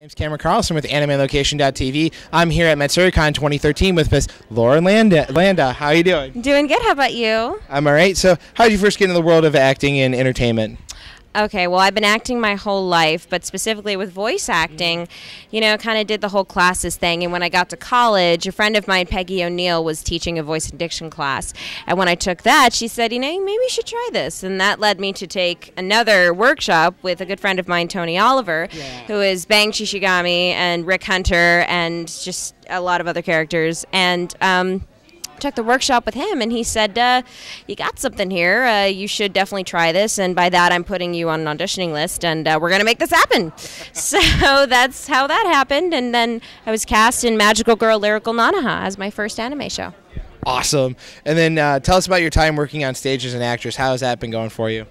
Name's Cameron Carlson with AnimeLocation.tv. I'm here at Matsuricon 2013 with Miss Laura Landa. Landa, how are you doing? Doing good. How about you? I'm all right. So how did you first get into the world of acting and entertainment? Okay, well, I've been acting my whole life, but specifically with voice acting, you know, kind of did the whole classes thing. And when I got to college, a friend of mine, Peggy O'Neill, was teaching a voice and diction class. And when I took that, she said, you know, maybe you should try this. And that led me to take another workshop with a good friend of mine, Tony Oliver, who is Bang Shishigami and Rick Hunter and just a lot of other characters. And took the workshop with him, and he said, you got something here, you should definitely try this, and by that I'm putting you on an auditioning list, and we're going to make this happen. So that's how that happened, and then I was cast in Magical Girl Lyrical Nanaha as my first anime show. Awesome. And then tell us about your time working on stage as an actress. How has that been going for you?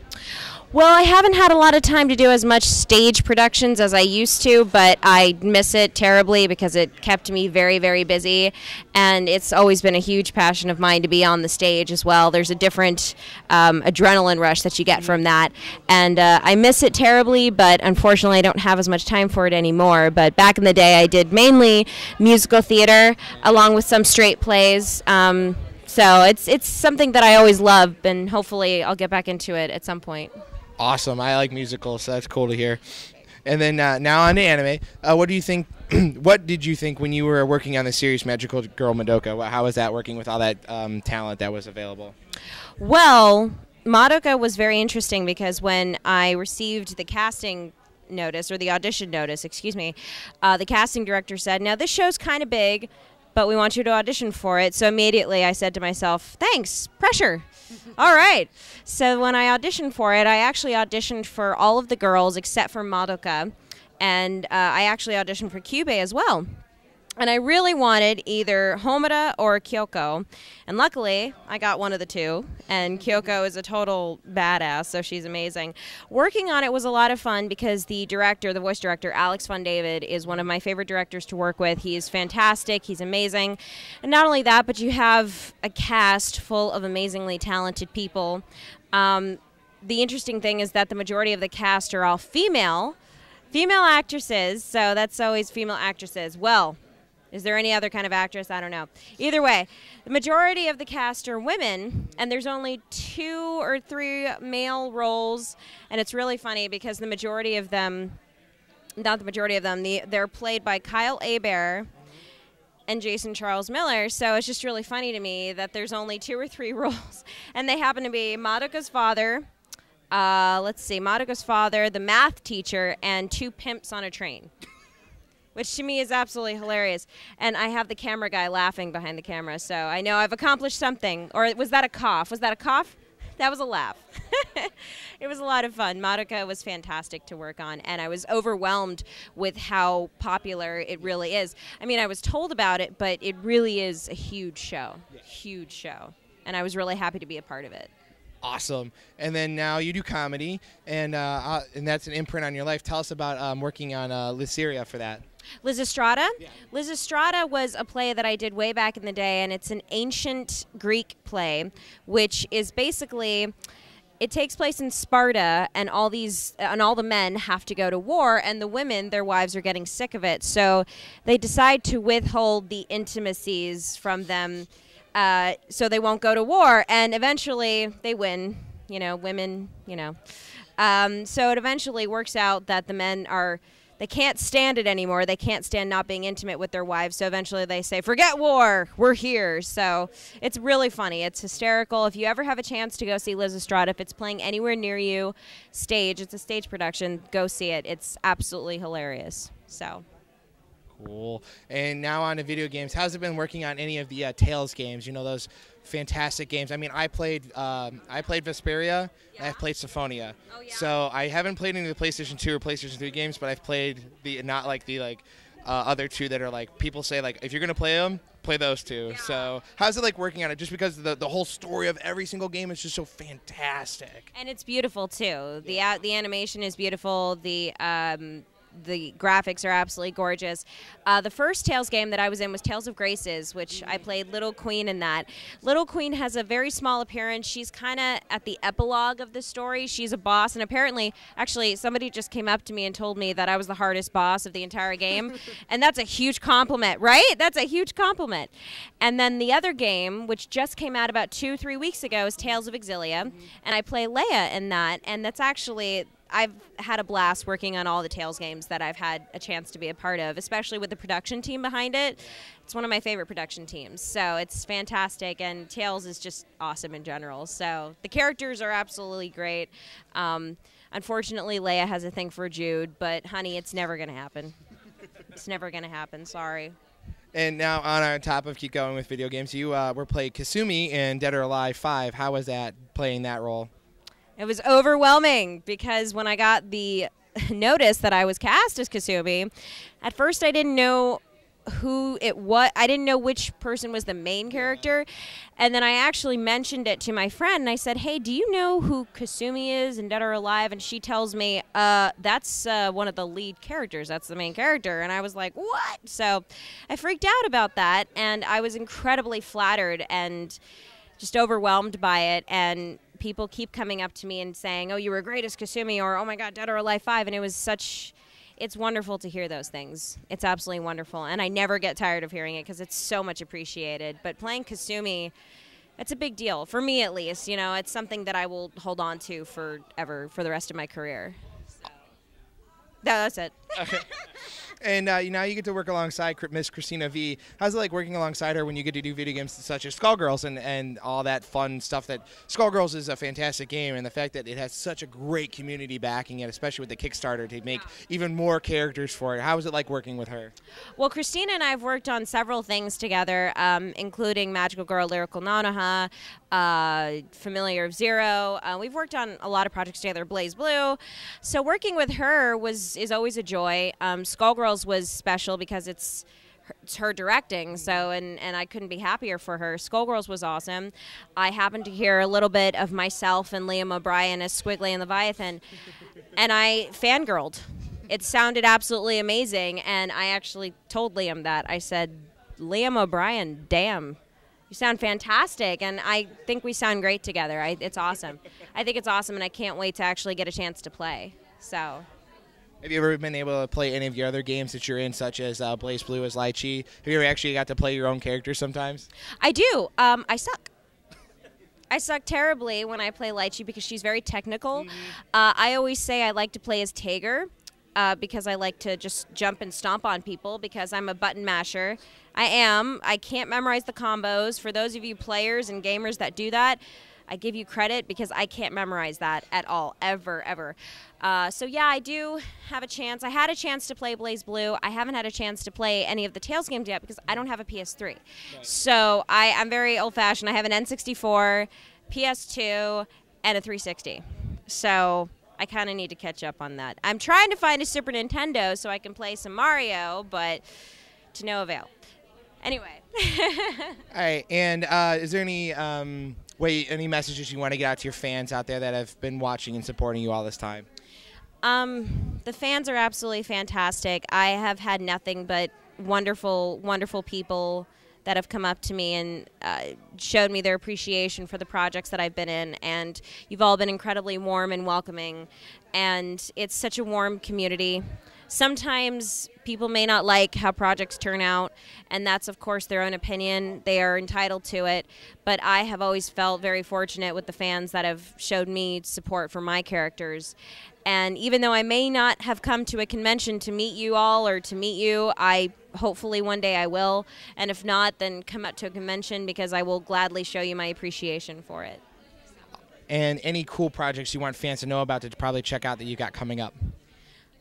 Well, I haven't had a lot of time to do as much stage productions as I used to, but I miss it terribly because it kept me very, very busy, and it's always been a huge passion of mine to be on the stage as well. There's a different adrenaline rush that you get from that, and I miss it terribly, but unfortunately I don't have as much time for it anymore. But back in the day I did mainly musical theater along with some straight plays. So it's something that I always love, and hopefully I'll get back into it at some point. Awesome. I like musicals, so that's cool to hear. And then now on to anime. What do you think? What did you think when you were working on the series Magical Girl Madoka? How was that working with all that talent that was available? Well, Madoka was very interesting because when I received the casting notice, or the audition notice, excuse me, the casting director said, now this show's kind of big, but we want you to audition for it. So immediately I said to myself, thanks, pressure. All right. So when I auditioned for it, I actually auditioned for all of the girls except for Madoka, and I actually auditioned for Kyubey as well. And I really wanted either Homura or Kyoko, and luckily I got one of the two, and Kyoko is a total badass, so she's amazing. Working on it was a lot of fun because the director, the voice director, Alex Von David, is one of my favorite directors to work with. He is fantastic, he's amazing, and not only that, but you have a cast full of amazingly talented people. The interesting thing is that the majority of the cast are all female actresses, so that's always female actresses. Well, is there any other kind of actress? I don't know. Either way, the majority of the cast are women, and there's only 2 or 3 male roles, and it's really funny because the majority of them, not the majority of them, they're played by Kyle Hebert and Jason Charles Miller, so it's just really funny to me that there's only 2 or 3 roles, and they happen to be Madoka's father, Madoka's father, the math teacher, and 2 pimps on a train. Which to me is absolutely hilarious. And I have the camera guy laughing behind the camera, so I know I've accomplished something. Or was that a cough? Was that a cough? That was a laugh. It was a lot of fun. Madoka was fantastic to work on, and I was overwhelmed with how popular it really is. I mean, I was told about it, but it really is a huge show. Huge show. And I was really happy to be a part of it. Awesome. And then now you do comedy, and that's an imprint on your life. Tell us about working on Lyceria for that. Liz Estrada? Yeah. Liz Estrada was a play that I did way back in the day, and it's an ancient Greek play, which is basically, it takes place in Sparta, and all the men have to go to war, and the women, their wives, are getting sick of it. So they decide to withhold the intimacies from them, so they won't go to war, and eventually they win. You know, women, you know. So it eventually works out that the men they can't stand it anymore. They can't stand not being intimate with their wives. So eventually they say, forget war, we're here. So it's really funny. It's hysterical. If you ever have a chance to go see Liz Estrada, if it's playing anywhere near you, it's a stage production, go see it. It's absolutely hilarious. So. Cool. And now on to video games. How's it been working on any of the Tales games? You know, those fantastic games. I mean, I played Vesperia, and I've played Symphonia. Oh, yeah. So I haven't played any of the PlayStation 2 or PlayStation 3 games, but I've played the other 2 that are like, people say like, if you're gonna play them, play those 2. Yeah. So how's it like working on it? Just because the whole story of every single game is just so fantastic. And it's beautiful too. The animation is beautiful. the graphics are absolutely gorgeous. The first Tales game that I was in was Tales of Graces, which I played Little Queen in that. Little Queen has a very small appearance. She's kind of at the epilogue of the story. She's a boss, and apparently, actually, somebody just came up to me and told me that I was the hardest boss of the entire game, and that's a huge compliment, right? That's a huge compliment. And then the other game, which just came out about 2-3 weeks ago, is Tales of Exilia, and I play Leia in that, and that's actually, I've had a blast working on all the Tales games that I've had a chance to be a part of, especially with the production team behind it. It's one of my favorite production teams, so it's fantastic, and Tales is just awesome in general. So the characters are absolutely great. Unfortunately, Leia has a thing for Jude, but honey, it's never going to happen. It's never going to happen, sorry. And now on our top of keep going with video games, you were playing Kasumi in Dead or Alive 5. How was that, playing that role? It was overwhelming because when I got the notice that I was cast as Kasumi, at first I didn't know who it was. I didn't know which person was the main character. And then I actually mentioned it to my friend, and I said, hey, do you know who Kasumi is in Dead or Alive? And she tells me, that's one of the lead characters. That's the main character. And I was like, what? So I freaked out about that, and I was incredibly flattered and just overwhelmed by it. And people keep coming up to me and saying, oh, you were great as Kasumi, or oh my God, Dead or Alive 5. And it was such... It's wonderful to hear those things. It's absolutely wonderful. And I never get tired of hearing it because it's so much appreciated. But playing Kasumi, it's a big deal. For me, at least. You know, it's something that I will hold on to forever, for the rest of my career. So. No, that's it. Okay. And now you get to work alongside Miss Christina V. How's it like working alongside her when you get to do video games such as Skullgirls and all that fun stuff? That Skullgirls is a fantastic game, and the fact that it has such a great community backing it, especially with the Kickstarter to make even more characters for it. How is it like working with her? Well, Christina and I have worked on several things together, including Magical Girl, Lyrical Nanoha, Familiar of Zero. We've worked on a lot of projects together, BlazBlue. So working with her is always a joy. Skullgirls was special because it's her directing, so and I couldn't be happier for her. Skullgirls was awesome. I happened to hear a little bit of myself and Liam O'Brien as Squiggly and Leviathan, and I fangirled. It sounded absolutely amazing, and I actually told Liam that. I said, Liam O'Brien, damn, you sound fantastic, and I think we sound great together. It's awesome. I think it's awesome, and I can't wait to actually get a chance to play. So. Have you ever been able to play any of your other games that you're in, such as BlazBlue as Lychee? Have you ever actually got to play your own character sometimes? I do. I suck. I suck terribly when I play Lychee because she's very technical. I always say I like to play as Tager because I like to just jump and stomp on people because I'm a button masher. I am. I can't memorize the combos. For those of you players and gamers that do that, I give you credit because I can't memorize that at all, ever. So yeah, I do have a chance. I had a chance to play BlazBlue. I haven't had a chance to play any of the Tales games yet because I don't have a PS3. Right. So I'm very old-fashioned. I have an N64, PS2, and a 360. So I kind of need to catch up on that. I'm trying to find a Super Nintendo so I can play some Mario, but to no avail. Anyway. All right, and is there any... any messages you want to get out to your fans out there that have been watching and supporting you all this time? The fans are absolutely fantastic. I have had nothing but wonderful, wonderful people that have come up to me and showed me their appreciation for the projects that I've been in. And you've all been incredibly warm and welcoming. And it's such a warm community. Sometimes people may not like how projects turn out, and that's, of course, their own opinion. They are entitled to it. But I have always felt very fortunate with the fans that have showed me support for my characters. And even though I may not have come to a convention to meet you all or to meet you, hopefully one day I will. And if not, then come out to a convention because I will gladly show you my appreciation for it. And any cool projects you want fans to know about to probably check out that you got coming up?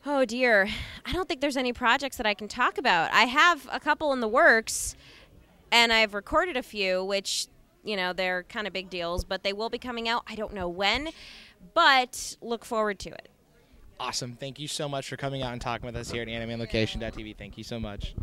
Oh, dear. I don't think there's any projects that I can talk about. I have a couple in the works, and I've recorded a few, which, they're kind of big deals, but they will be coming out. I don't know when, but look forward to it. Awesome. Thank you so much for coming out and talking with us here at AnimeOnLocation.tv. Thank you so much.